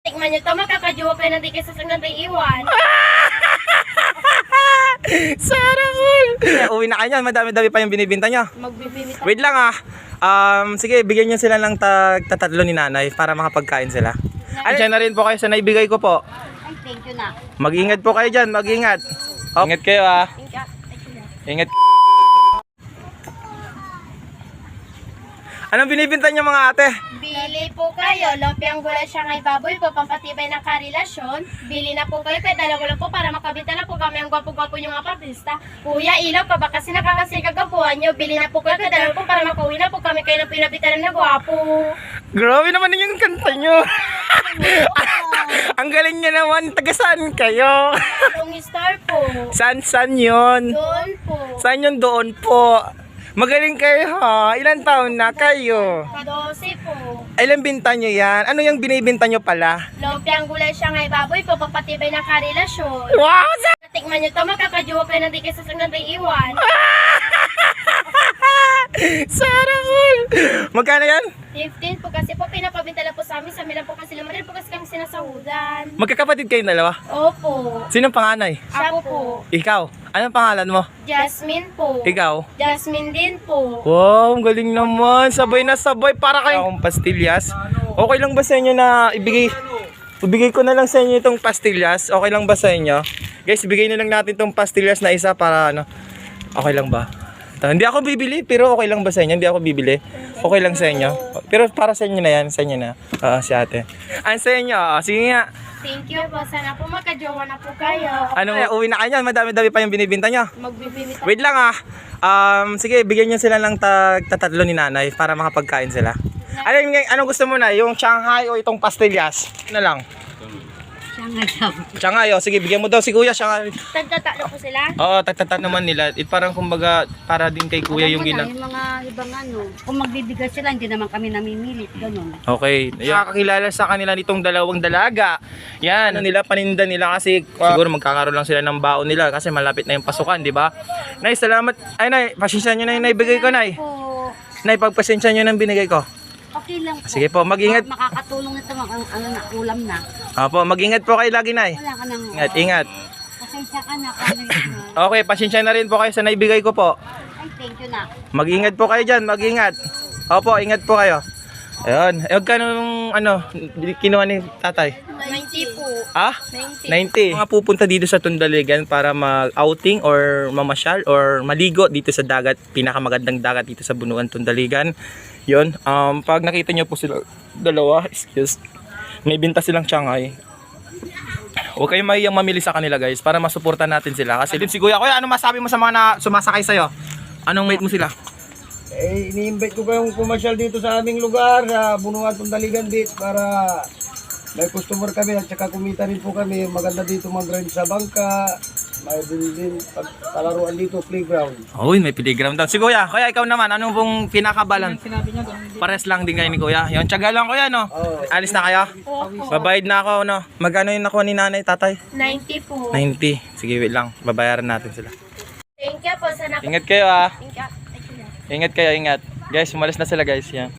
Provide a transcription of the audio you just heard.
Tikman nyo to, makakajuwa kayo na di kayo sasang iwan. Sarah all! Uwi na kayo, madami-dami pa yung binibinta nyo. Magbibimita. Wait lang ah. Sige, bigyan nyo sila ng tatatlo ni nanay para makapagkain sila. Diyan na rin po kayo sa naibigay ko po. Ay, thank you na. Mag-ingat po kayo dyan, mag-ingat. Ingat kayo ah. Ingat. Anong binibinta nyo mga ate? Bili po kayo, lumpiang gulay siya ngay baboy po, pampatibay ng karelasyon. Bili na po kayo, kaya dalawa lang po para makabita na po kami ang gwapo-gwapo yung mga artista. Kuya, ilaw pa ba kasi nakakasigagapuan nyo? Bili na po kayo, kaya dalawa po para makauwi na po kami kayo na pinabitan na gwapo. Grabe naman yung kanta nyo. Ang galing nyo naman, taga saan kayo? Yung star po. Saan yun? Doon po. Saan yun doon po? Magaling kayo ha. Ilan taon na kayo? 12 po. Ilan binta nyo yan? Ano yung binibinta nyo pala? Lumpiang gulay siya ngay baboy po, pampatibay ng karelasyon. Wow! Tikman nyo to, makakajuwa kayo na di kayo sasang iwan. Sarah all! Magkano yan? 15 po kasi po, pinapabinta lang po sa amin po kasi lumarin po kasi kami sinasahudan. Magkakapatid kayo dalawa? Opo. Sinong panganay? Siya po. Ikaw? Anong pangalan mo? Jasmine po. Ikaw? Jasmine din po. Wow, ang galing naman. Sabay na sabay. Para kayong pastillas. Okay lang ba sa inyo na ibigay ko na lang sa inyo itong pastillas? Okay lang ba sa inyo? Guys, ibigay na lang natin itong pastillas na isa para ano. Okay lang ba? Hindi ako bibili, pero okay lang ba sa inyo? Hindi ako bibili. Okay lang sa inyo. Pero para sa inyo na yan, sa inyo na. Si ate. Sa inyo, sige nga. Thank you po. Sana po magkajowa na po kayo. Uwi na kayo, madami-dami pa yung binibinta nyo. Magbibimita. Wait lang ah. Sige, bigyan nyo sila ng tatatlo ni nanay para makapagkain sila. Anong gusto mo na? Yung Shanghai o itong pastillas? Ano lang? Shanghai, oh. Sige, bigyan mo daw si kuya Shanghai. Tagtatalo po sila. Oo, tagtatat naman nila. Parang kumbaga, para din kay kuya yung Yung gina. mga ibang kung magbibigay sila, hindi naman kami namimilit, ganun. Okay. Nakakakilala sa kanila nitong dalawang dalaga. Yan, nila paninda nila kasi siguro magkakaroon lang sila ng baon nila kasi malapit na yung pasukan, di ba? Nay, salamat. Ay, Nay, pasensya nyo na yung naibigay ko, Nay. Po, Nay, pagpasensya nyo ng binigay ko. okay lang po. Sige po, mag-ingat. Makakatulong nito na ulam na. Opo, mag-ingat po kayo lagi, Nay. Wala ka nang... Ingat. Pasensya ka na. Kung Okay, pasensya na rin po kayo sa naibigay ko po. ay, thank you na. Mag-ingat po kayo dyan, mag-ingat. Opo, ingat po kayo. Ayun, huwag ka nung kinuha ni tatay. 90 po. Ah? 90. Mga pupunta dito sa Tundaligan para mag-outing or mamasyal or maligo dito sa dagat, pinakamagandang dagat dito sa Bunuan, Tundaligan. Yun, pag nakita nyo po sila dalawa, may binta silang Shanghai. Huwag kayong mahiyang mamili sa kanila guys para masuportan natin sila. Kasi din si Kuya, ano masabi mo sa mga na sumasakay sa'yo? Anong mate mo sila? Ini-invite ko kayong pumasyal dito sa aming lugar, sa Bunuan, Tundaligan Beach para may customer kami at saka kumita rin po kami. Maganda dito mag-ride sa bangka, may din palaruan dito, playground. Uy, may playground daw. Si Kuya, ikaw naman, anong pong pinakabalan? Pares lang din kayo ni Kuya. Yung tiyaga lang Kuya, no? Alis na kayo? Babayad na ako, no? Magkano yung nakuha ni nanay, tatay? 90 po. 90. Sige, wait lang. Babayaran natin sila. Thank you po. Sana po. Ingat kayo ah. Thank you. Ingat kayo, ingat. Guys, umalis na sila guys. Yan.